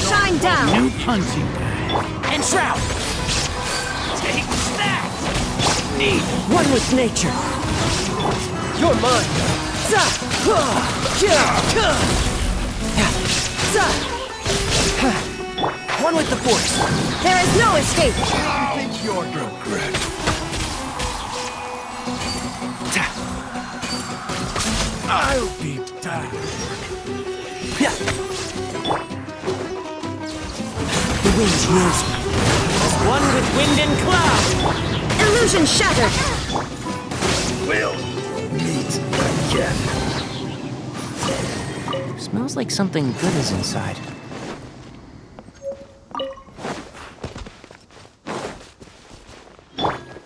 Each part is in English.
Shine down! New punching bag. And Shroud! Take that! Need! One with nature! You're mine! One with the Force! There is no escape! I think you're regret. I'll be done. The wind heals me. As one with wind and cloud! Illusion shattered! We'll meet again. Smells like something good is inside.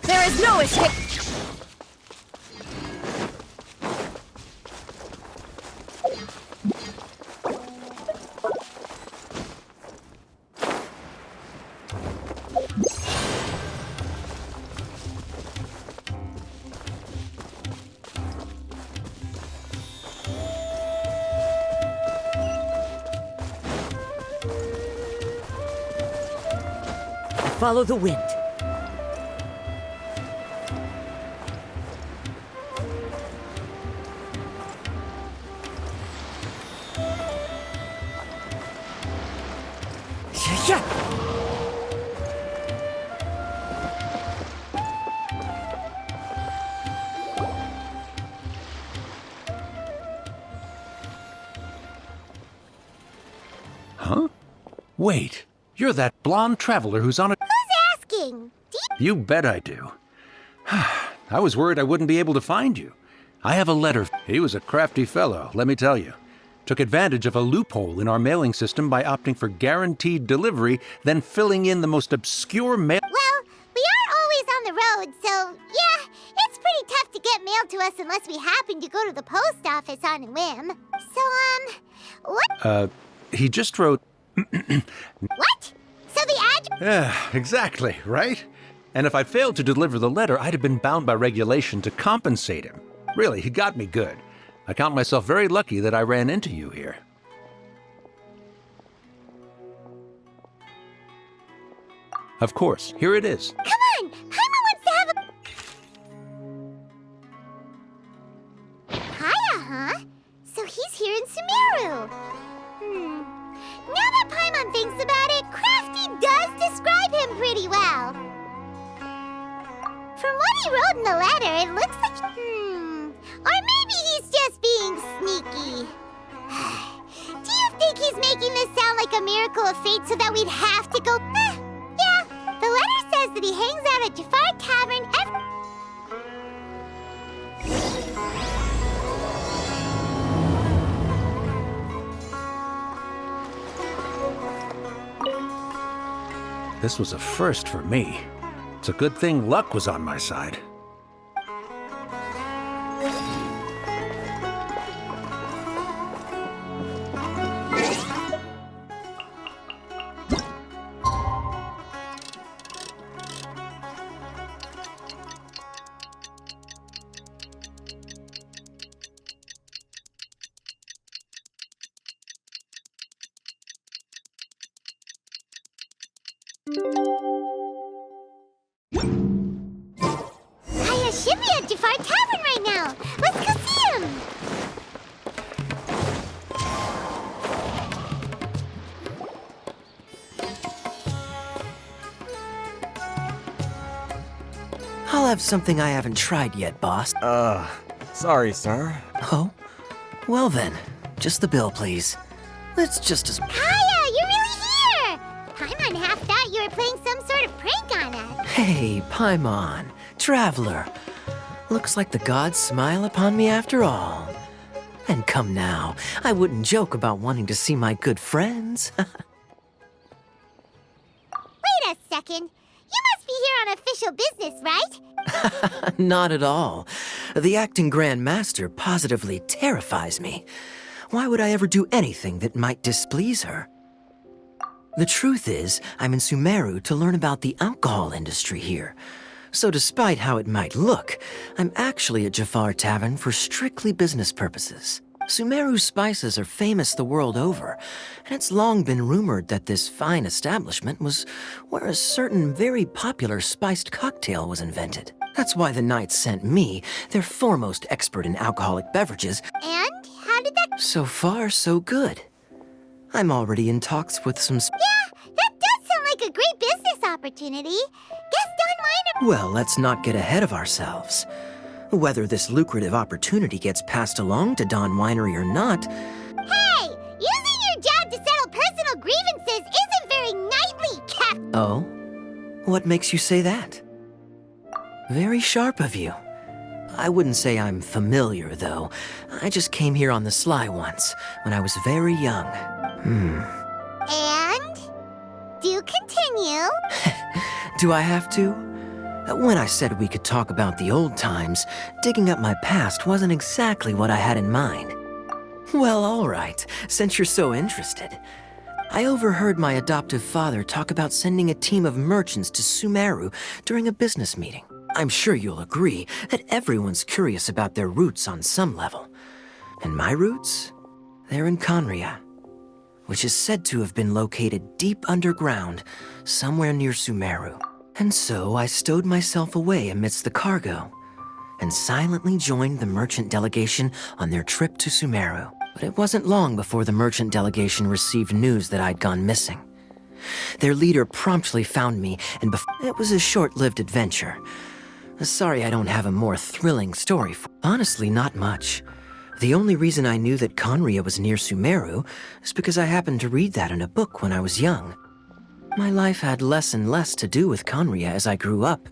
There is no escape! Follow the wind. Huh? Wait, you're that blonde traveler who's on a... Asking. You bet I do. I was worried I wouldn't be able to find you. I have a letter. He was a crafty fellow, let me tell you. Took advantage of a loophole in our mailing system by opting for guaranteed delivery, then filling in the most obscure mail... Well, we are always on the road, so yeah, it's pretty tough to get mail to us unless we happen to go to the post office on a whim. So, what? He just wrote... What? So the address... Yeah, exactly, right? And if I failed to deliver the letter, I'd have been bound by regulation to compensate him. Really, he got me good. I count myself very lucky that I ran into you here. Of course, here it is. Come on! Paimon wants to have a... Kaya, huh? So he's here in Sumeru. Now that Paimon thinks about it, Crafty does describe him pretty well. From what he wrote in the letter, it looks like... Or maybe he's just being sneaky. Do you think he's making this sound like a miracle of fate so that we'd have to go... Yeah, the letter says that he hangs out at Jafar Tavern every... This was a first for me. It's a good thing luck was on my side. Kaya should be at Jafar Tavern right now. Let's go see him. I'll have something I haven't tried yet, boss. Sorry, sir. Oh? Well then, just the bill, please. It's just as... Kaya, you're really here. Paimon half thought you were playing some sort of prank on us. Hey, Paimon, traveler. Looks like the gods smile upon me after all. And come now, I wouldn't joke about wanting to see my good friends. Wait a second. You must be here on official business, right? Not at all. The acting Grand Master positively terrifies me. Why would I ever do anything that might displease her? The truth is, I'm in Sumeru to learn about the alcohol industry here. So despite how it might look, I'm actually at Jafar Tavern for strictly business purposes. Sumeru's spices are famous the world over, and it's long been rumored that this fine establishment was where a certain very popular spiced cocktail was invented. That's why the Knights sent me, their foremost expert in alcoholic beverages. And how did that... So far, so good. I'm already in talks with some Yeah, that does sound like a great business opportunity. Guess Don Weiner... Well, let's not get ahead of ourselves. Whether this lucrative opportunity gets passed along to Don Winery or not... Hey! Using your job to settle personal grievances isn't very knightly, Cap... Oh? What makes you say that? Very sharp of you. I wouldn't say I'm familiar, though. I just came here on the sly once, when I was very young. And? Do continue. Do I have to? When I said we could talk about the old times, digging up my past wasn't exactly what I had in mind. Well, all right, since you're so interested. I overheard my adoptive father talk about sending a team of merchants to Sumeru during a business meeting. I'm sure you'll agree that everyone's curious about their roots on some level. And my roots? They're in Conria, which is said to have been located deep underground, somewhere near Sumeru. And so I stowed myself away amidst the cargo, and silently joined the merchant delegation on their trip to Sumeru. But it wasn't long before the merchant delegation received news that I'd gone missing. Their leader promptly found me, and it was a short-lived adventure. Sorry I don't have a more thrilling story for. Honestly, not much. The only reason I knew that Conria was near Sumeru is because I happened to read that in a book when I was young. My life had less and less to do with Conria as I grew up,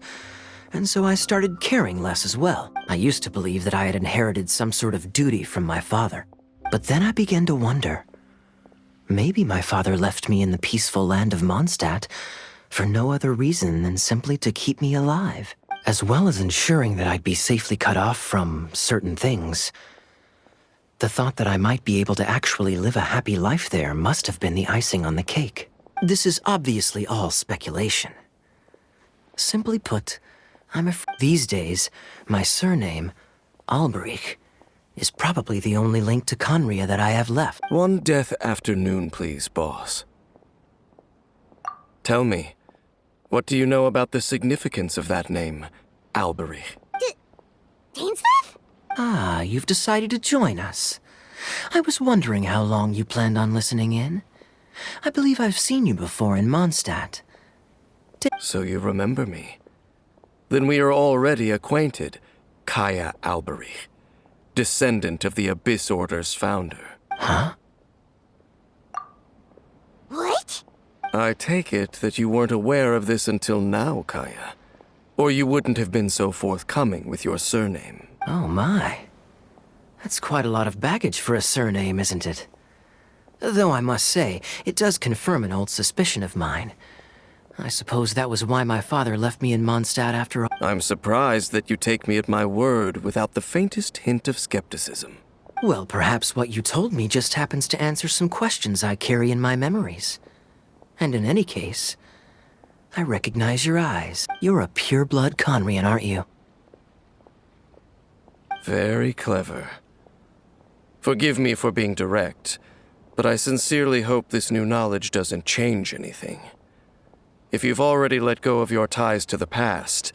and so I started caring less as well. I used to believe that I had inherited some sort of duty from my father. But then I began to wonder. Maybe my father left me in the peaceful land of Mondstadt for no other reason than simply to keep me alive, as well as ensuring that I'd be safely cut off from certain things. The thought that I might be able to actually live a happy life there must have been the icing on the cake. This is obviously all speculation. Simply put, these days, my surname, Alberich, is probably the only link to Conria that I have left. One death afternoon, please, boss. Tell me, what do you know about the significance of that name, Alberich? Dainsleif? Ah, you've decided to join us. I was wondering how long you planned on listening in. I believe I've seen you before in Mondstadt. So you remember me. Then we are already acquainted, Kaya Alberich, descendant of the Abyss Order's founder. Huh? What? I take it that you weren't aware of this until now, Kaya. Or you wouldn't have been so forthcoming with your surname. Oh my. That's quite a lot of baggage for a surname, isn't it? Though I must say, it does confirm an old suspicion of mine. I suppose that was why my father left me in Mondstadt after all. I'm surprised that you take me at my word without the faintest hint of skepticism. Well, perhaps what you told me just happens to answer some questions I carry in my memories. And in any case, I recognize your eyes. You're a pure-blood Conrian, aren't you? Very clever. Forgive me for being direct, but I sincerely hope this new knowledge doesn't change anything. If you've already let go of your ties to the past,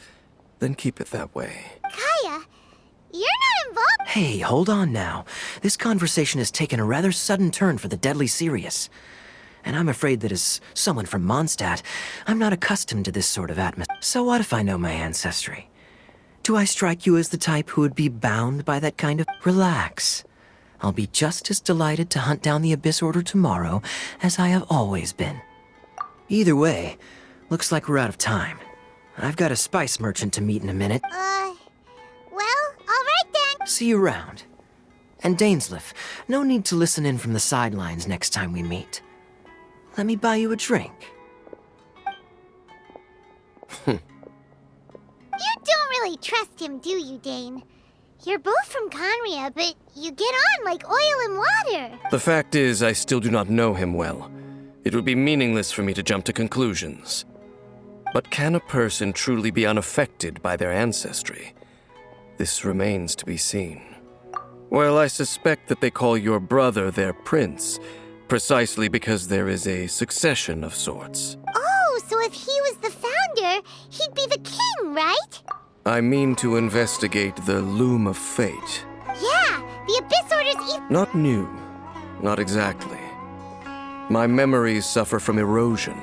then keep it that way. Kaya, you're not involved. Hey, hold on now. This conversation has taken a rather sudden turn for the deadly serious. And I'm afraid that as someone from Mondstadt, I'm not accustomed to this sort of atmosphere. So what if I know my ancestry? Do I strike you as the type who would be bound by that kind of... Relax. I'll be just as delighted to hunt down the Abyss Order tomorrow as I have always been. Either way, looks like we're out of time. I've got a spice merchant to meet in a minute. Well, alright then. See you around. And Dainsleif, no need to listen in from the sidelines next time we meet. Let me buy you a drink. You don't really trust him, do you, Dane? You're both from Conria, but you get on like oil and water. The fact is, I still do not know him well. It would be meaningless for me to jump to conclusions. But can a person truly be unaffected by their ancestry? This remains to be seen. Well, I suspect that they call your brother their prince, precisely because there is a succession of sorts. Oh, so if he was the founder, he'd be the king, right? I mean to investigate the Loom of Fate. Yeah, the Abyss Order's Not new. Not exactly. My memories suffer from erosion.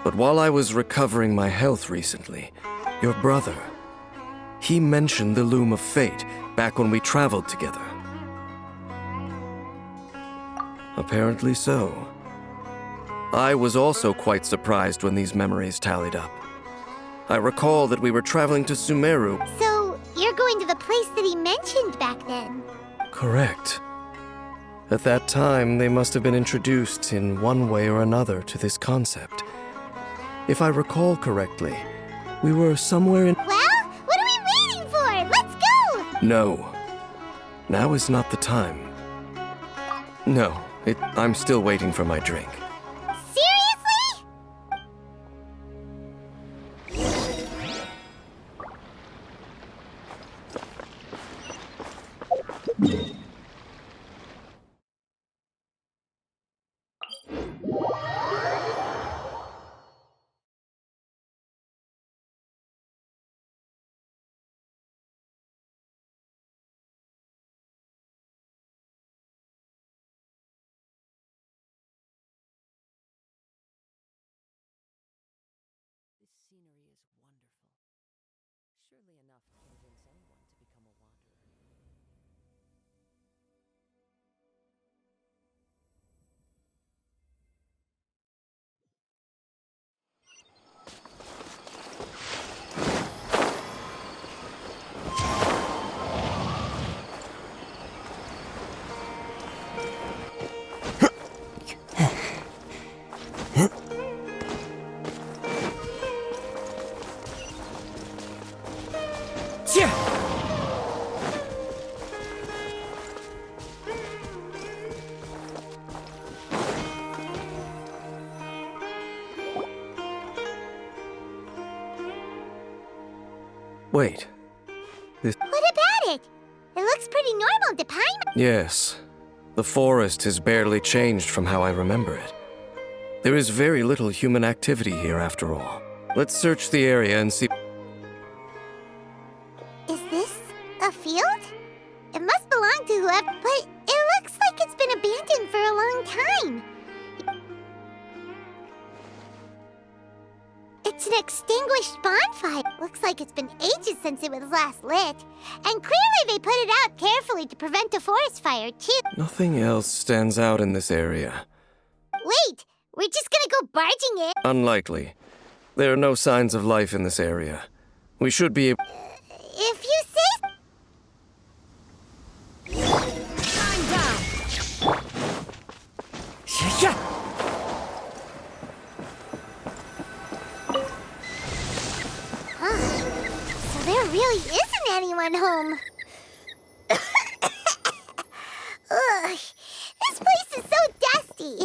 But while I was recovering my health recently, your brother, he mentioned the Loom of Fate back when we traveled together. Apparently so. I was also quite surprised when these memories tallied up. I recall that we were traveling to Sumeru. So, you're going to the place that he mentioned back then? Correct. At that time, they must have been introduced in one way or another to this concept. If I recall correctly, we were somewhere in... Well, what are we waiting for? Let's go! No. Now is not the time. No, I'm still waiting for my drink. Seriously? This scenery is wonderful. Surely enough to convince anyone to become a wanderer. Wait. What about it? It looks pretty normal to Paimon. Yes. The forest has barely changed from how I remember it. There is very little human activity here after all. Let's search the area and see... Is this a field? It must belong to whoever, but it looks like it's been abandoned for a long time. It's an extinguished bonfire. Looks like it's been ages since it was last lit. And clearly they put it out carefully to prevent a forest fire, too. Nothing else stands out in this area. Wait, we're just gonna go barging in? Unlikely. There are no signs of life in this area. We should be able... If you say... I'm down! Yeah. So there really isn't anyone home. Ugh, this place is so dusty.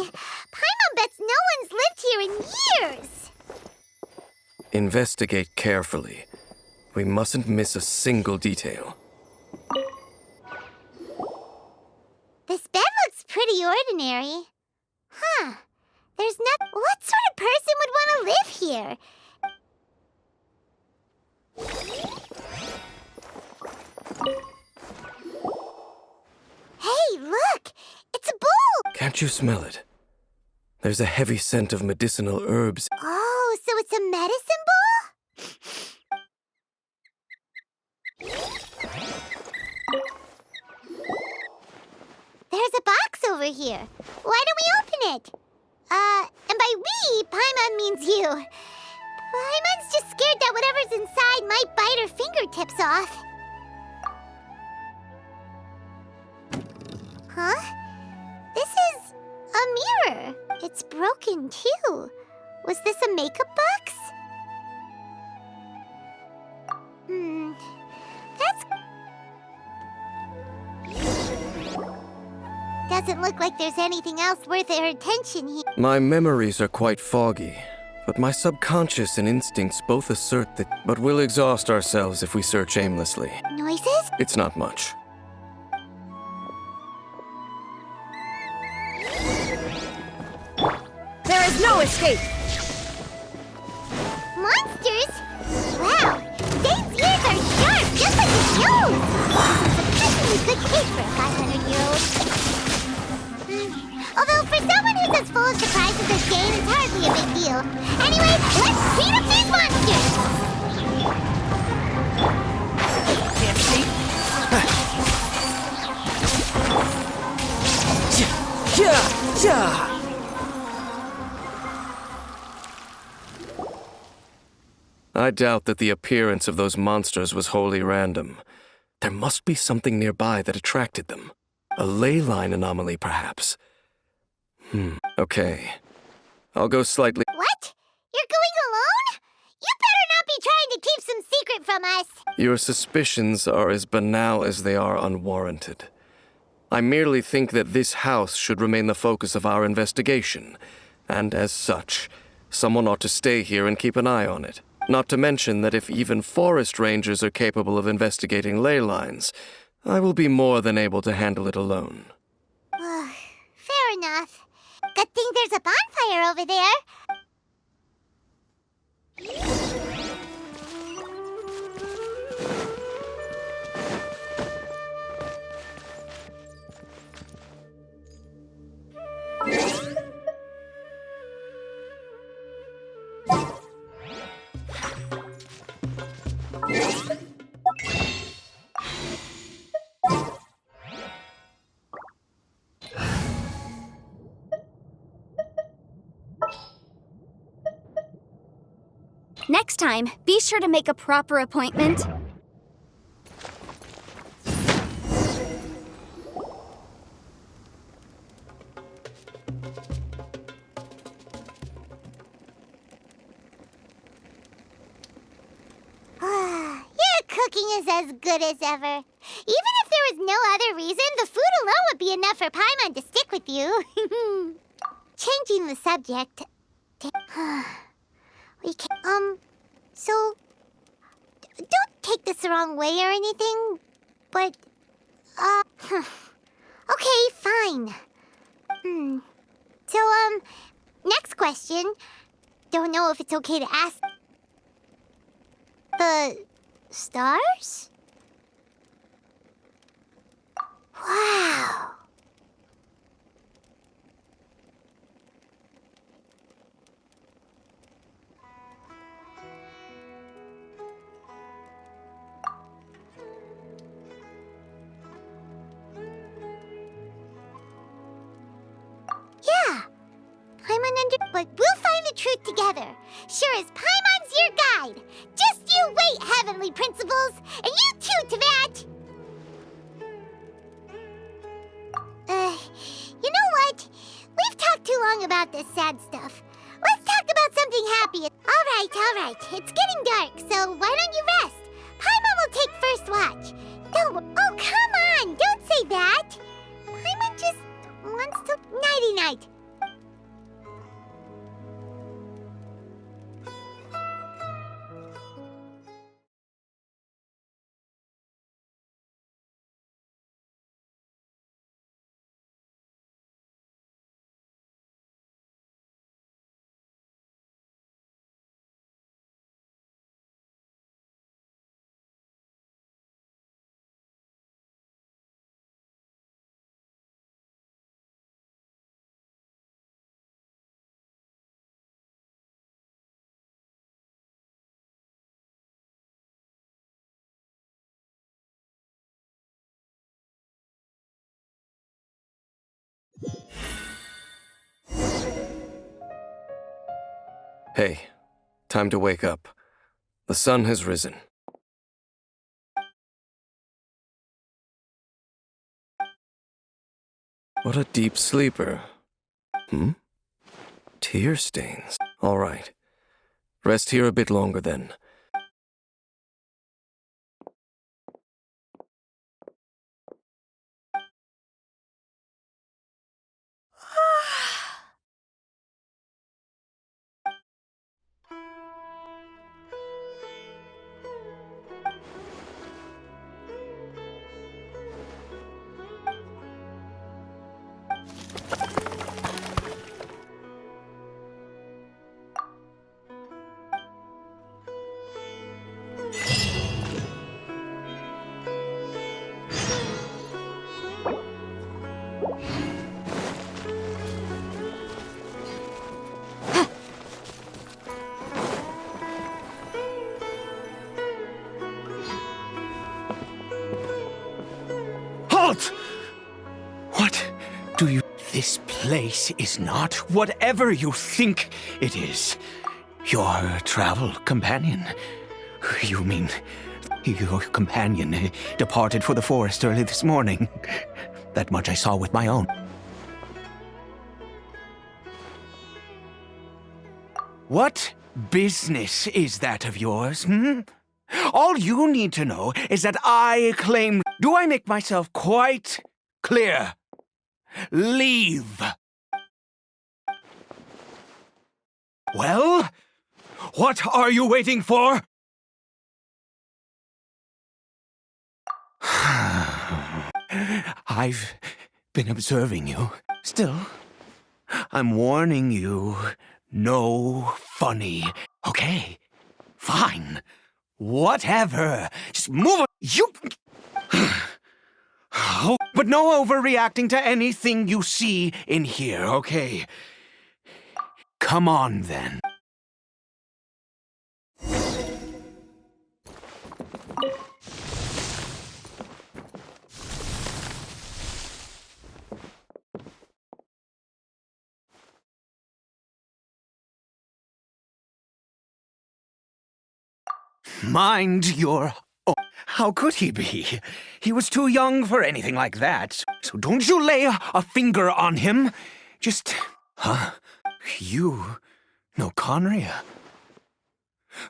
Paimon bets no one's lived here in years. Investigate carefully. We mustn't miss a single detail. This bed looks pretty ordinary. Huh. There's not... What sort of person would want to live here? Hey, look! It's a bowl! Can't you smell it? There's a heavy scent of medicinal herbs. Oh, so it's a medicine bowl? There's a box over here. Why don't we open it? And by we, Paimon means you. Paimon's just scared that whatever's inside might bite her fingertips off. Huh? This is a mirror. It's broken, too. Was this a makeup box? Doesn't look like there's anything else worth our attention here. My memories are quite foggy, but my subconscious and instincts both assert that. But we'll exhaust ourselves if we search aimlessly. Noises? It's not much. There is no escape! Monsters? Wow, Dane's ears are sharp, just like his nose! This is a good case for a 500-year-old. Although, for someone who's as full of surprises as Dane, it's hardly a big deal. Anyway, let's beat up these monsters! Can't see? Yeah! I doubt that the appearance of those monsters was wholly random. There must be something nearby that attracted them. A ley line anomaly, perhaps. Okay. I'll go slightly. What? You're going alone? You better not be trying to keep some secret from us. Your suspicions are as banal as they are unwarranted. I merely think that this house should remain the focus of our investigation, and as such, someone ought to stay here and keep an eye on it. Not to mention that if even forest rangers are capable of investigating ley lines, I will be more than able to handle it alone. Fair enough. Good thing there's a bonfire over there. Next time, be sure to make a proper appointment. Your cooking is as good as ever. Even if there was no other reason, the food alone would be enough for Paimon to stick with you. Changing the subject. We can, so, don't take this the wrong way or anything, but, okay, fine. So, next question. Don't know if it's okay to ask. The stars? Wow. Yeah, but we'll find the truth together. Sure as Paimon's your guide. Just you wait, Heavenly Principles, and you too, Teyvat. You know what? We've talked too long about this sad stuff. Let's talk about something happy. All right. It's getting dark, so why don't you rest? Paimon will take first watch. Oh, come on! Don't say that. Paimon just wants to nighty-night. Hey, time to wake up. The sun has risen. What a deep sleeper. Tear stains. All right. Rest here a bit longer then. insult! What do you... This place is not whatever you think it is. Your travel companion. You mean... Your companion departed for the forest early this morning. That much I saw with my own. What business is that of yours, hmm? All you need to know is that I claim... Do I make myself quite clear? Leave. Well, what are you waiting for? I've been observing you. Still, I'm warning you. No funny. Okay, fine. Whatever. Just move on. You... Oh, but no overreacting to anything you see in here, okay? Come on, then. Mind your... Oh, how could he be? He was too young for anything like that. So don't you lay a finger on him. Just... Huh? You know Conria?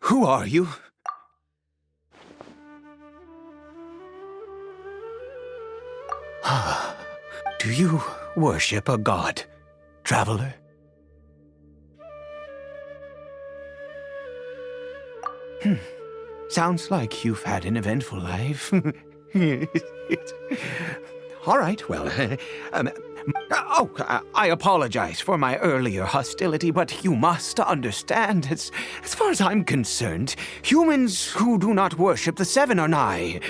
Who are you? Do you worship a god, traveler? Sounds like you've had an eventful life. All right, well, I apologize for my earlier hostility, but you must understand, as far as I'm concerned, humans who do not worship the Seven are nigh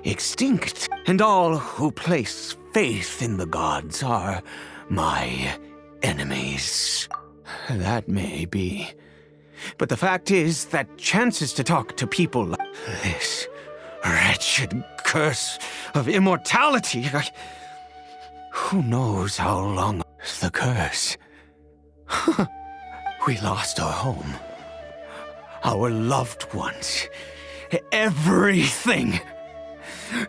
extinct, and all who place faith in the gods are my enemies. That may be. But the fact is that chances to talk to people like this wretched curse of immortality... Who knows how long the curse? We lost our home, our loved ones, everything.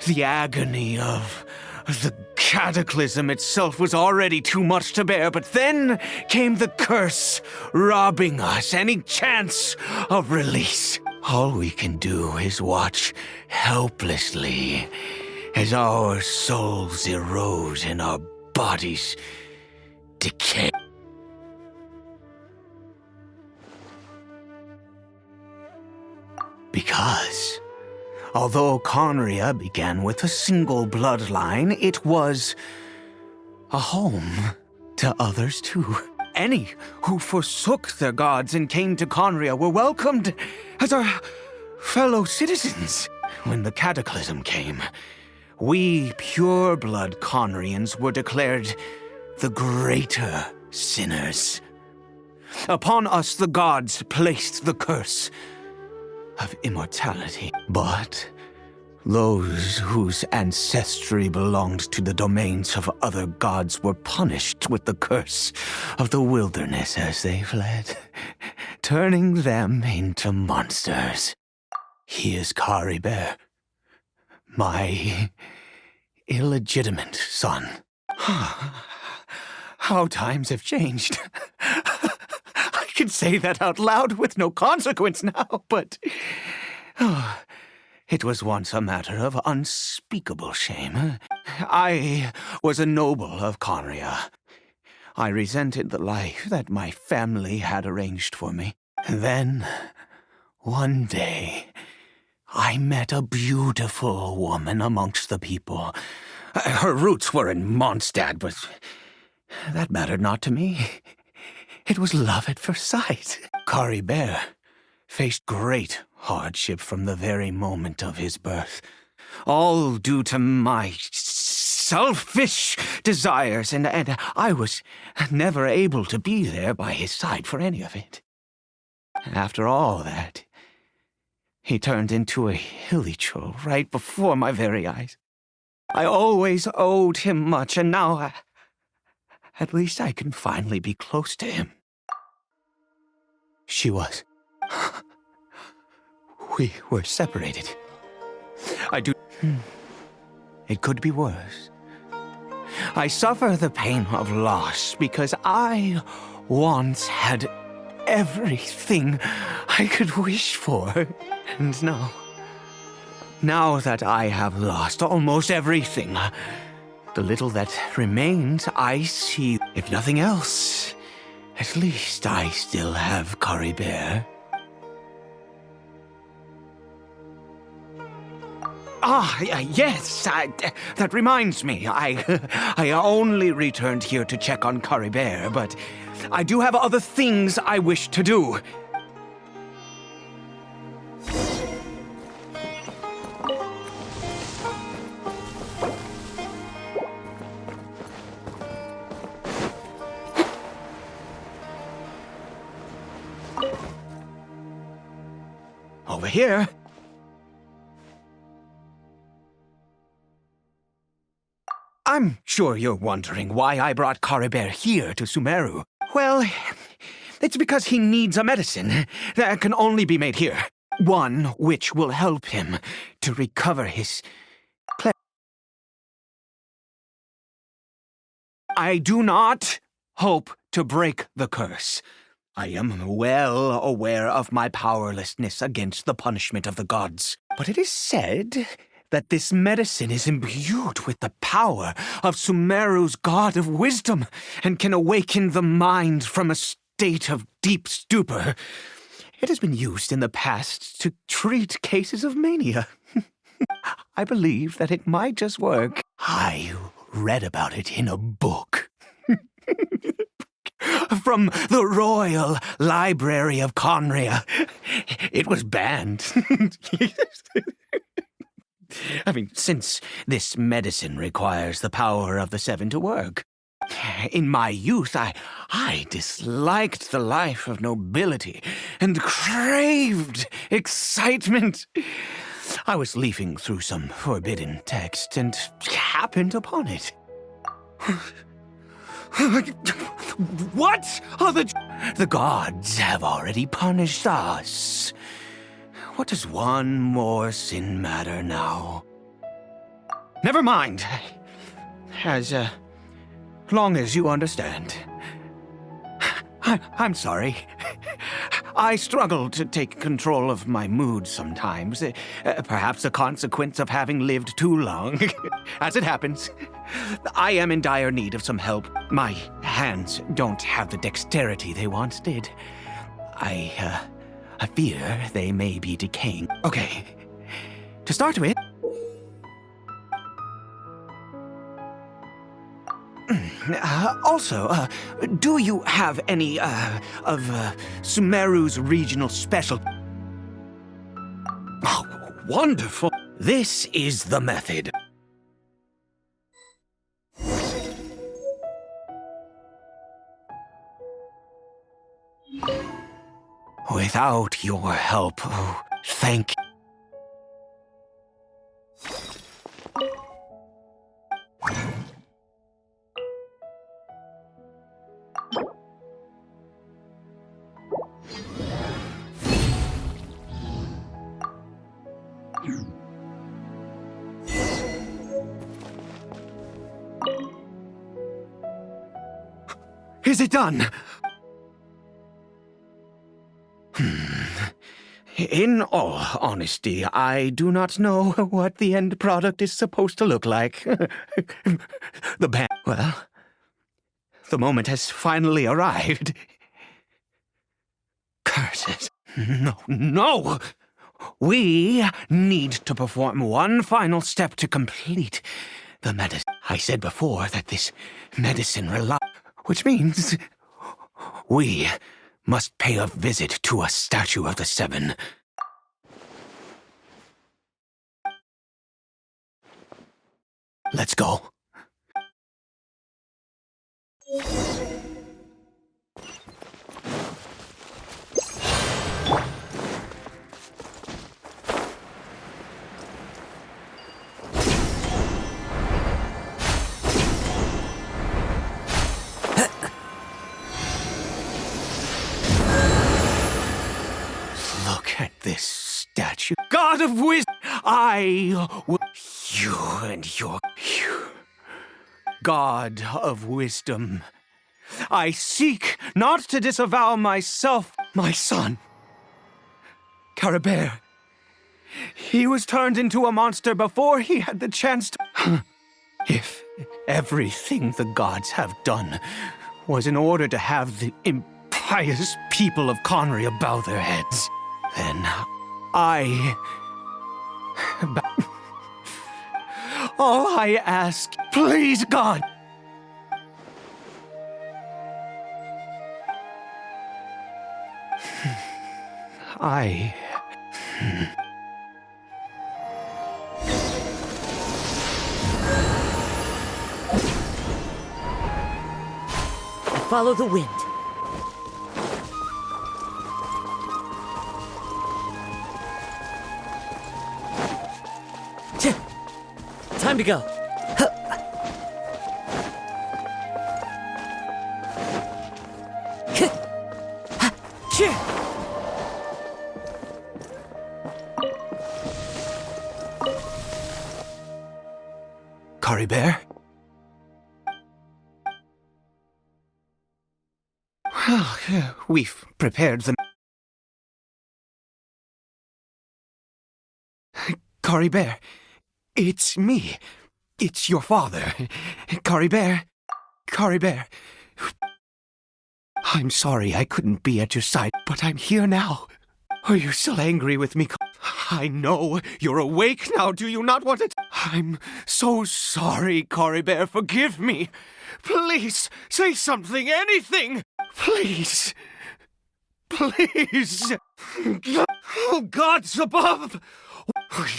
The agony of the cataclysm itself was already too much to bear, but then came the curse, robbing us any chance of release. All we can do is watch helplessly as our souls erode and our bodies decay. Because... although Conria began with a single bloodline, it was a home to others too. Any who forsook their gods and came to Conria were welcomed as our fellow citizens. When the cataclysm came, we pure-blood Conrians were declared the greater sinners. Upon us the gods placed the curse of immortality. But those whose ancestry belonged to the domains of other gods were punished with the curse of the wilderness as they fled, turning them into monsters. He is Caribert, my illegitimate son. How times have changed. I can say that out loud with no consequence now, but... it was once a matter of unspeakable shame. I was a noble of Conria. I resented the life that my family had arranged for me. Then, one day, I met a beautiful woman amongst the people. Her roots were in Mondstadt, but that mattered not to me. It was love at first sight. Caribert faced great hardship from the very moment of his birth, all due to my selfish desires, and I was never able to be there by his side for any of it. After all that, he turned into a hilly troll right before my very eyes. I always owed him much, and now at least I can finally be close to him. She was. We were separated. I do. It could be worse. I suffer the pain of loss because I once had everything I could wish for. And now that I have lost almost everything, the little that remains I see. If nothing else, at least I still have Caribert. Yes, that reminds me. I only returned here to check on Caribert, but I do have other things I wish to do. Over here. I'm sure you're wondering why I brought Caribert here to Sumeru. Well, it's because he needs a medicine that can only be made here. One which will help him to recover his... I do not hope to break the curse. I am well aware of my powerlessness against the punishment of the gods. But it is said that this medicine is imbued with the power of Sumeru's god of wisdom and can awaken the mind from a state of deep stupor. It has been used in the past to treat cases of mania. I believe that it might just work. I read about it in a book. From the Royal Library of Conria. It was banned. I mean, since this medicine requires the power of the seven to work. In my youth, I disliked the life of nobility and craved excitement. I was leafing through some forbidden text and happened upon it. What are the gods have already punished us. What does one more sin matter now? Never mind. As long as you understand. I'm sorry. I struggle to take control of my mood sometimes. Perhaps a consequence of having lived too long. As it happens, I am in dire need of some help. My hands don't have the dexterity they once did. I fear they may be decaying. Okay, to start with... Also, do you have any, of Sumeru's regional special... Oh, wonderful! This is the method. Without your help, oh, thank you. Is it done? In all honesty, I do not know what the end product is supposed to look like. The band... Well, the moment has finally arrived. Curses. No! We need to perform one final step to complete the medicine. I said before that this medicine relies... Which means... we must pay a visit to a statue of the Seven. Let's go. of wisdom, I will. You and your. God of wisdom, I seek not to disavow myself, my son. Caribert. He was turned into a monster before he had the chance to. If everything the gods have done was in order to have the impious people of Conria bow their heads, then all I ask, please, God. I. Follow the wind. Time to go. Caribert? Well, we've prepared them. Caribert, it's me. It's your father. Caribert. Caribert. I'm sorry I couldn't be at your side, but I'm here now. Are you still angry with me? I know you're awake now. Do you not want it? I'm so sorry, Caribert. Forgive me. Please, say something, anything. Please. Please. Oh, gods above.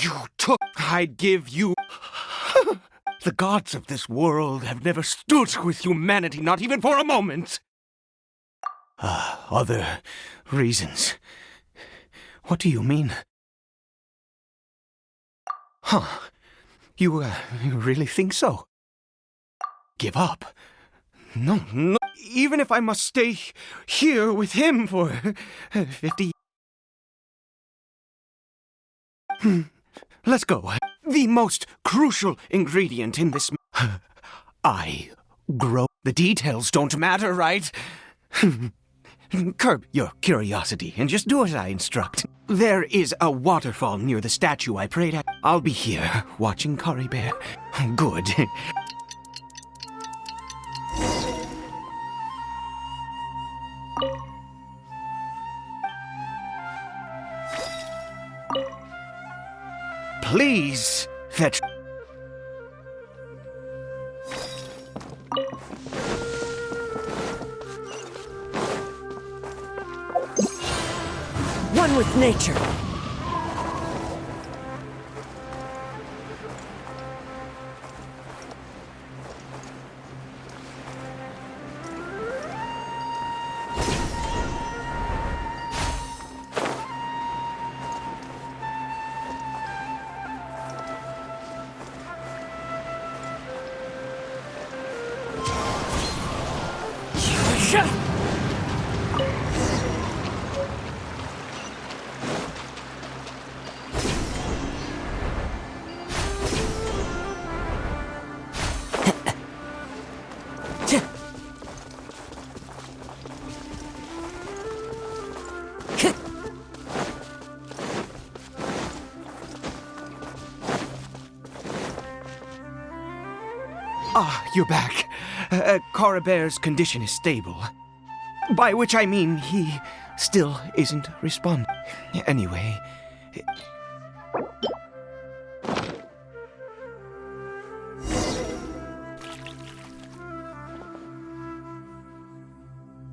You took. I'd give you. The gods of this world have never stood with humanity, not even for a moment. Other reasons. What do you mean? Huh. You really think so? Give up? No, no. Even if I must stay here with him for 50... Let's go. The most crucial ingredient in this... I grow. The details don't matter, right? Curb your curiosity and just do as I instruct. There is a waterfall near the statue I prayed at. I'll be here, watching Caribert. Good. Please, fetch... One with nature. You're back. Caribert's condition is stable. By which I mean he still isn't responding. Anyway...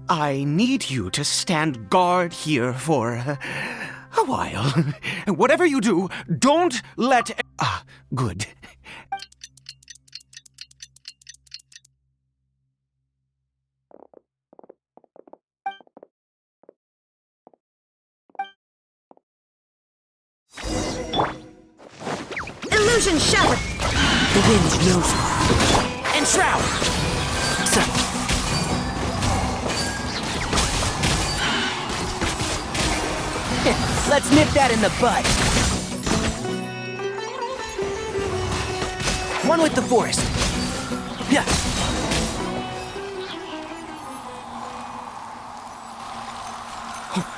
I need you to stand guard here for a while. Whatever you do, don't let... good. Illusion shattered! The wind knows me. Enshroud! So. Let's nip that in the bud. One with the forest. Yeah.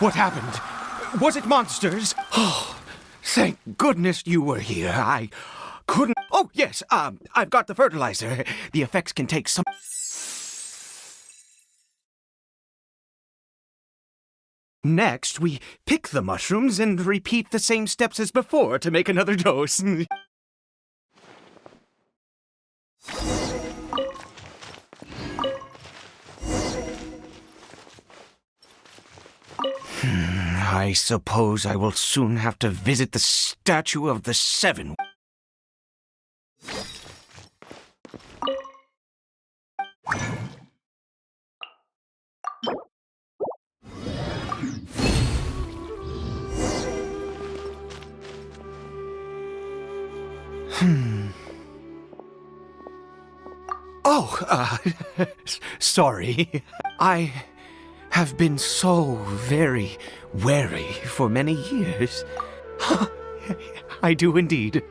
What happened? Was it monsters? Oh, thank goodness you were here. I couldn't... Oh, yes, I've got the fertilizer. The effects can take some... Next, we pick the mushrooms and repeat the same steps as before to make another dose. I suppose I will soon have to visit the statue of the Seven. Oh, sorry. I have been so very wary for many years. I do indeed.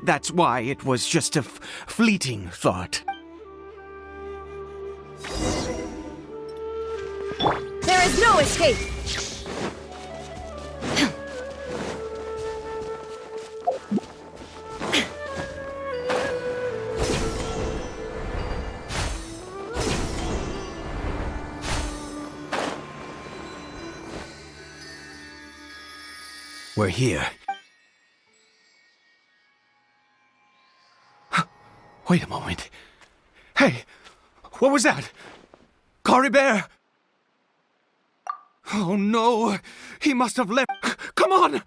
That's why it was just a fleeting thought. There is no escape! We're here. Wait a moment. Hey, what was that? Caribert! Oh no, he must have left. Come on!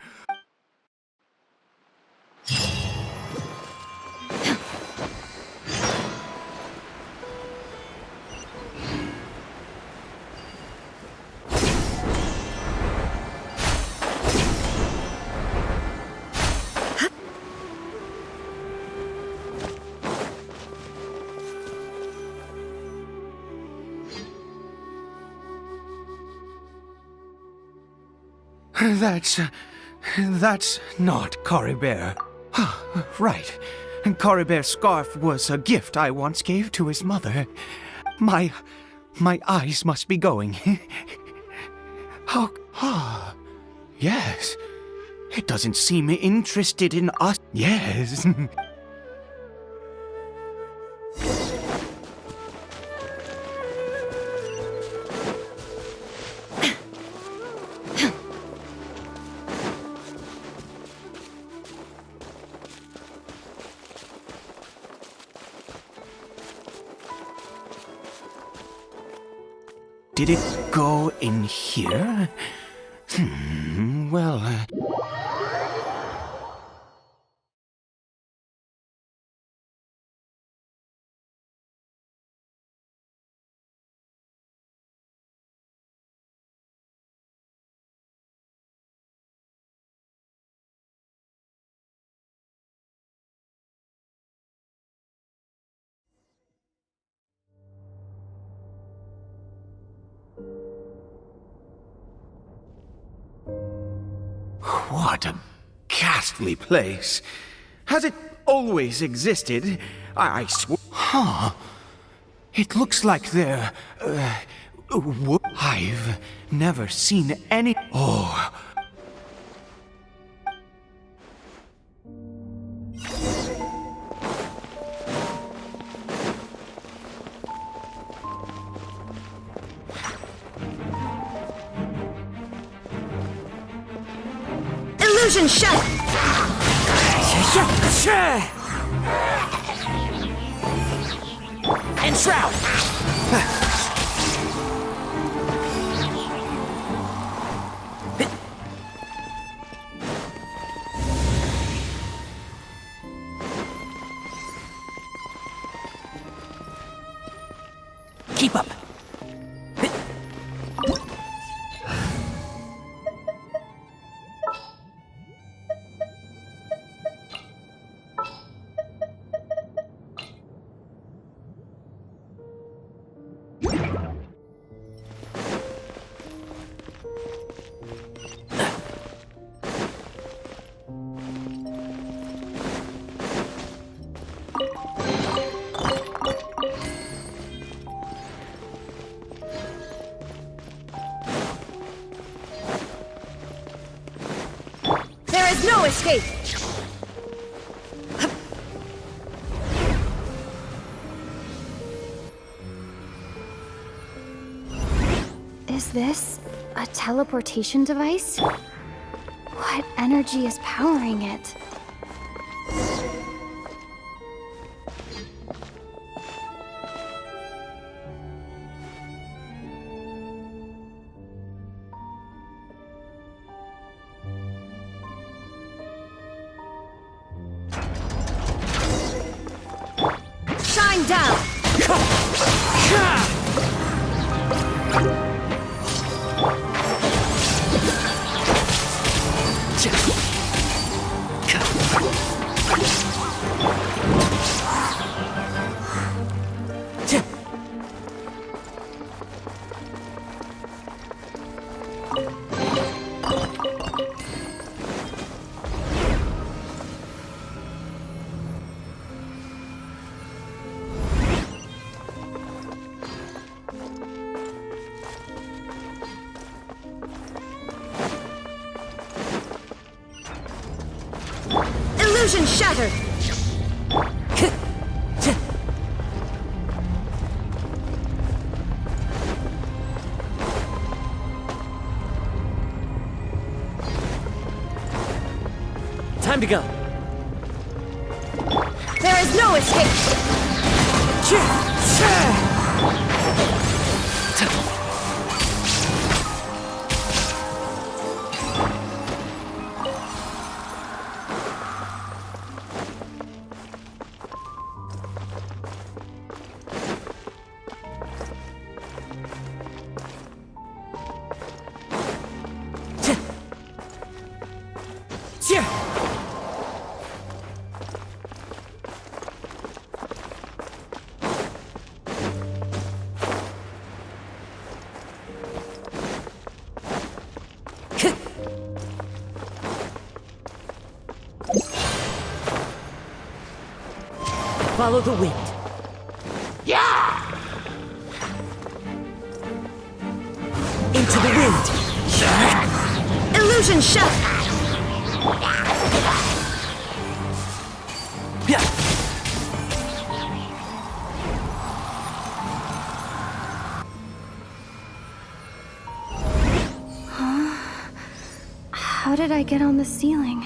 That's not Caribert. Right. Caribert's scarf was a gift I once gave to his mother. My eyes must be going. Yes. It doesn't seem interested in us. Yes. Did it go in here? Well... What a ghastly place. Has it always existed? I swear... Huh. It looks like there... I've never seen any... Oh... Illusion shut! Enshroud! Keep up. escape! Is this a teleportation device? What energy is powering it? Shine down! Illusion shattered! Time to go. There is no escape! Follow the wind. Into the wind. Illusion shattered! How did I get on the ceiling?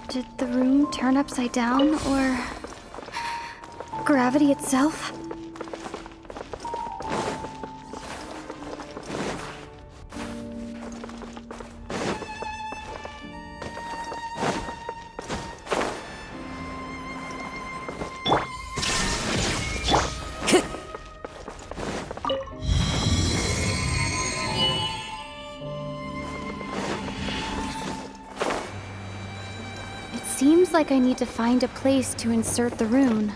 Did the room turn upside down, or gravity itself? Seems like I need to find a place to insert the rune.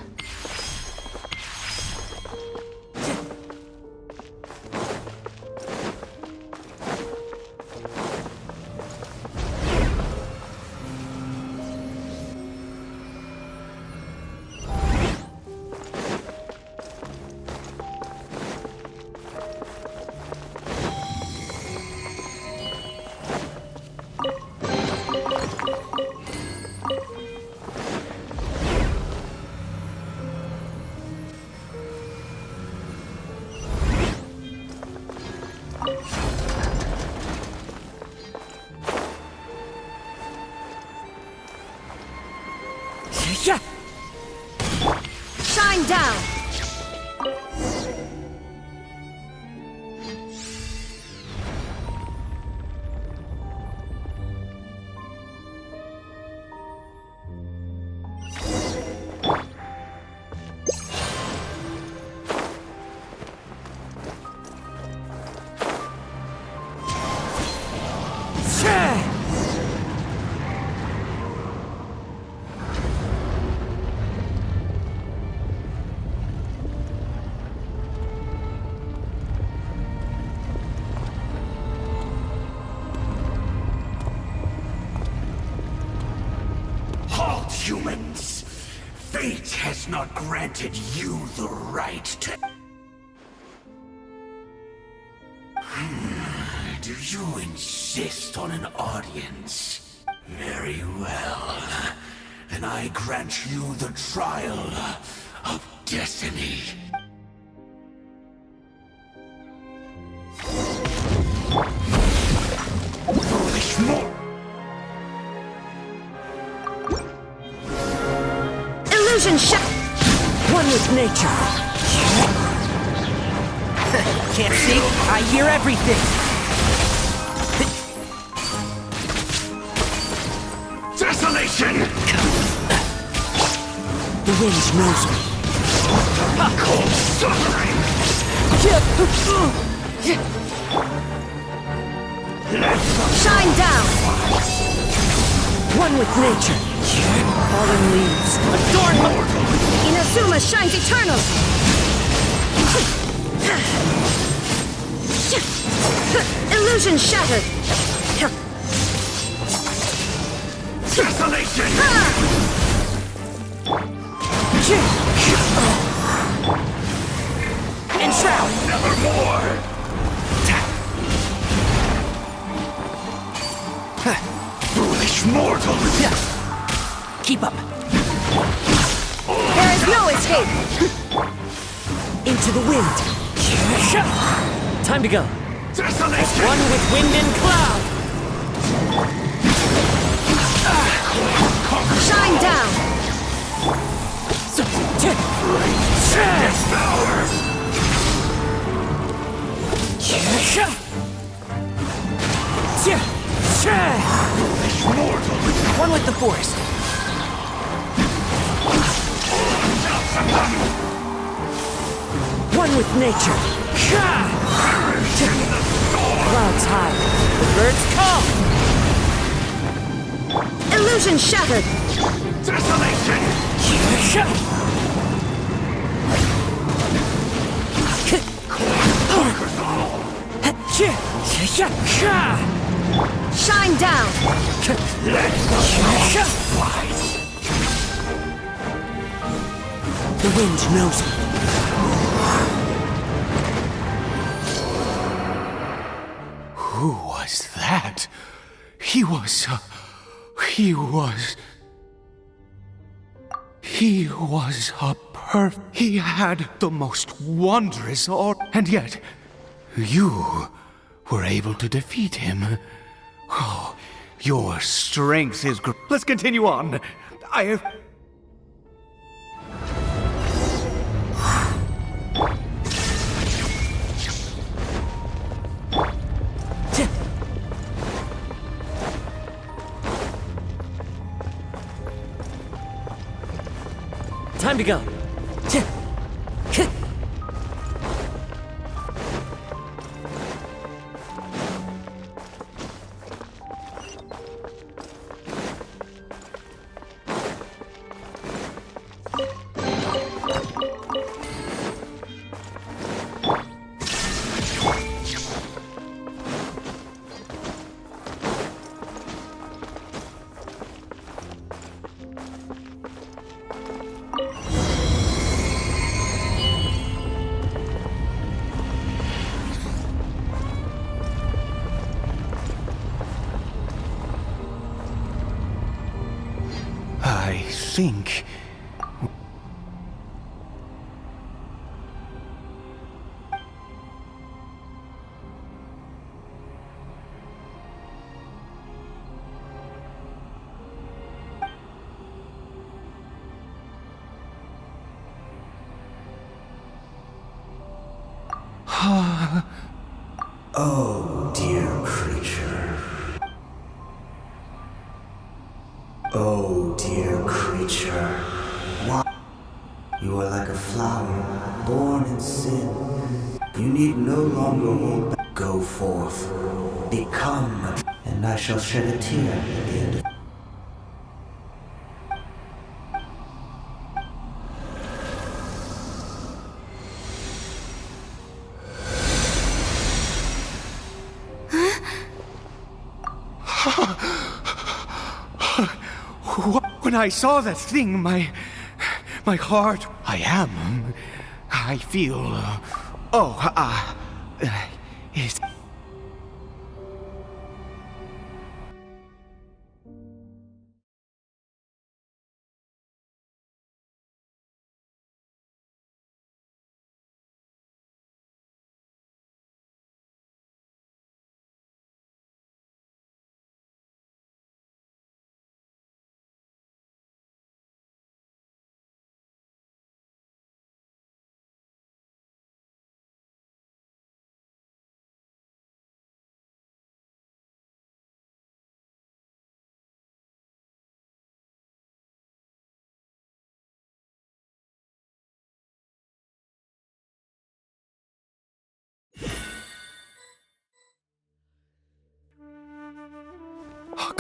Shine down! Humans, fate has not granted you the right to... Do you insist on an audience? Very well. Then I grant you the trial of destiny. Foolish mortal! Illusion shut. One with nature. Can't see? I hear everything. Desolation! The wind knows me. Cold suffering! Shine down. One with nature. Fallen leaves. Adorn Inazuma shines eternal. Illusion shattered. Desolation! Enshroud. Nevermore! Foolish mortal! Keep up. There is no escape. Into the wind. Time to go. Desolation! One with wind and cloud. Shine down. One with the forest. One with nature. Clouds high. The birds call. Illusion shattered. Desolation! Shine down. The wind knows me. Who was that? He was a He had the most wondrous and yet you were able to defeat him. Oh, your strength is great. Let's continue on. I have... Time to go. I think... Oh, dear creature. Oh, dear creature. Why? You are like a flower, born in sin. You need no longer hold back. Go forth. Become, and I shall shed a tear at the end of When I saw that thing, my heart... I feel... is...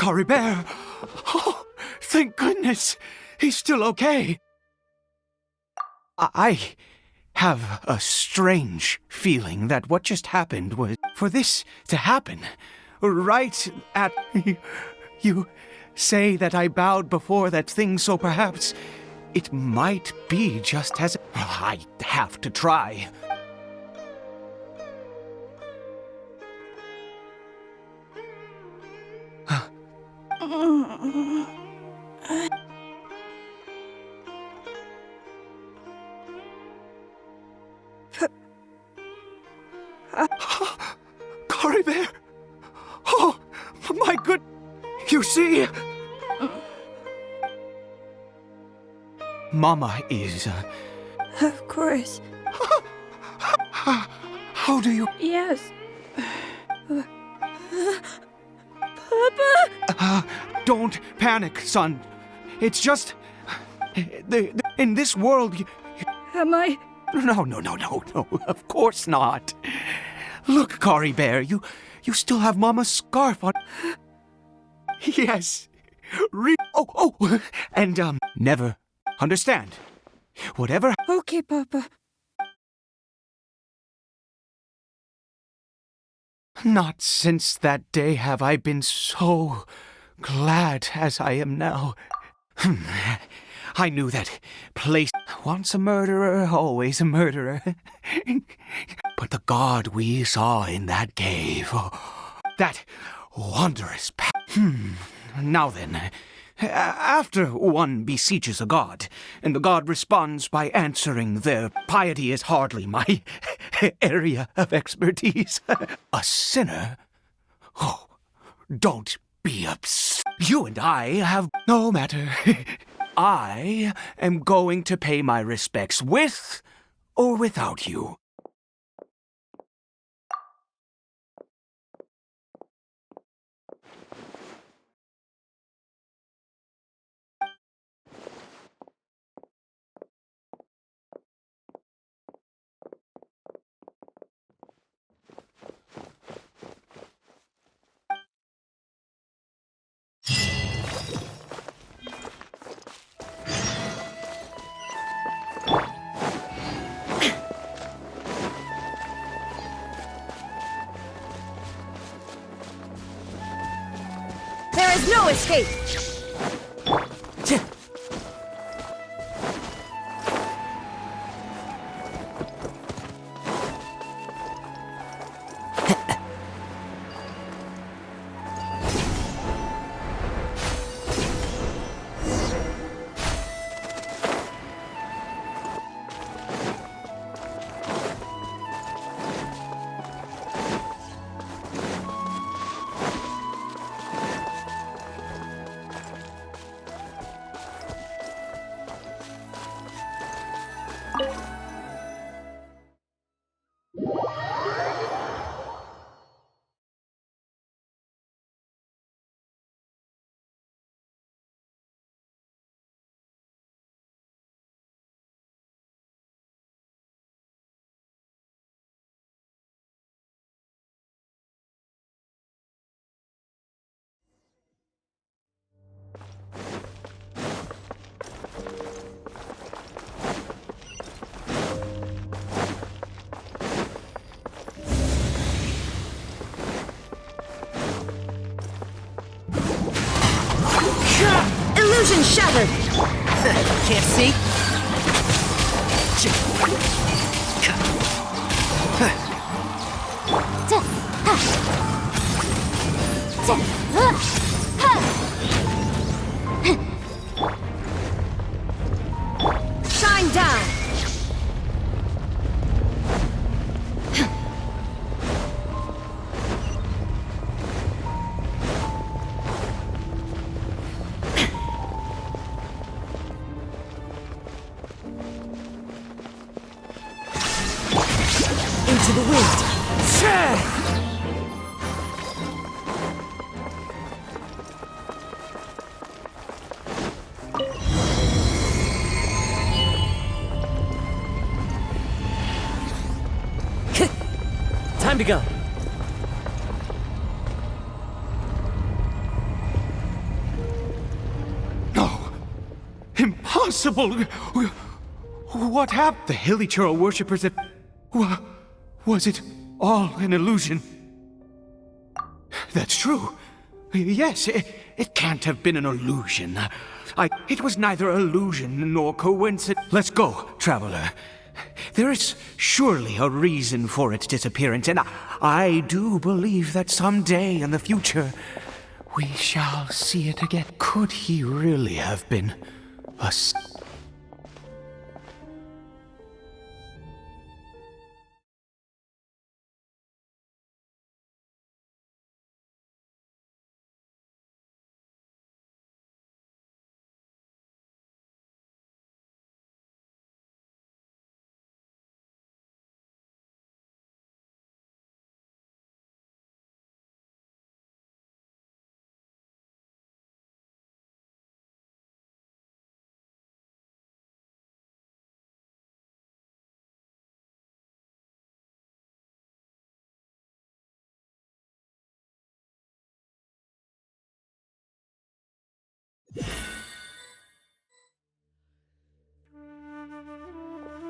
Caribert! Oh, thank goodness! He's still okay! I have a strange feeling that what just happened was for this to happen right at... You say that I bowed before that thing, so perhaps it might be just as... I have to try. Caribert! Oh, my good... You see... Mama is... Of course. How do you... Yes. Papa! Don't panic, son. It's just... in this world... Am I... No. Of course not. Look, Caribert, you still have Mama's scarf on. Yes. Oh. And, never. Understand? Whatever... Okay, Papa. Not since that day have I been so glad as I am now. I knew that place. Once a murderer, always a murderer. But the god we saw in that cave, that wondrous Now then, after one beseeches a god, and the god responds by answering, their piety is hardly my area of expertise. A sinner? Oh, don't be upset. You and I have no matter. I am going to pay my respects with or without you. There is no escape! Illusion shattered! Can't see? Shine down! Into the wind. Time to go. impossible! What happened? The hilly churl worshippers that... Was it all an illusion? That's true. Yes, it can't have been an illusion. It was neither illusion nor coincidence. Let's go, traveler. There is surely a reason for its disappearance, and I do believe that someday in the future we shall see it again. Could he really have been a...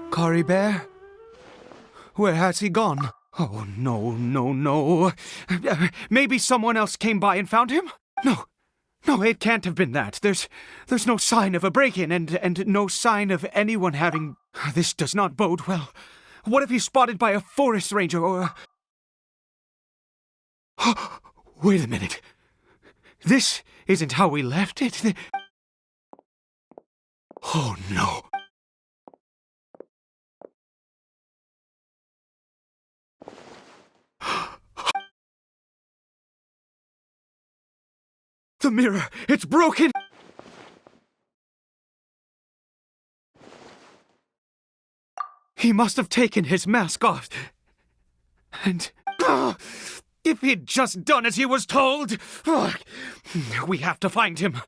Caribert? Where has he gone? Oh, no, no, no. Maybe someone else came by and found him? No, it can't have been that. There's no sign of a break-in and no sign of anyone having... This does not bode well. What if he's spotted by a forest ranger or... Wait a minute. This isn't how we left it. Oh, no. The mirror! It's broken! He must have taken his mask off. And... if he'd just done as he was told! We have to find him.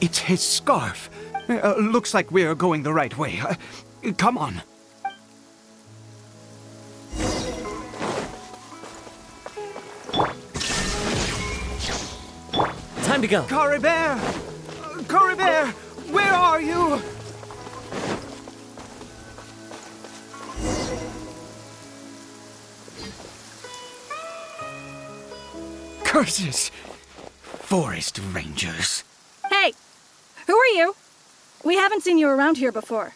It's his scarf. Looks like we're going the right way. Come on. Time to go. Caribert! Caribert! Where are you? Curses! Forest rangers. Hey! Who are you? We haven't seen you around here before.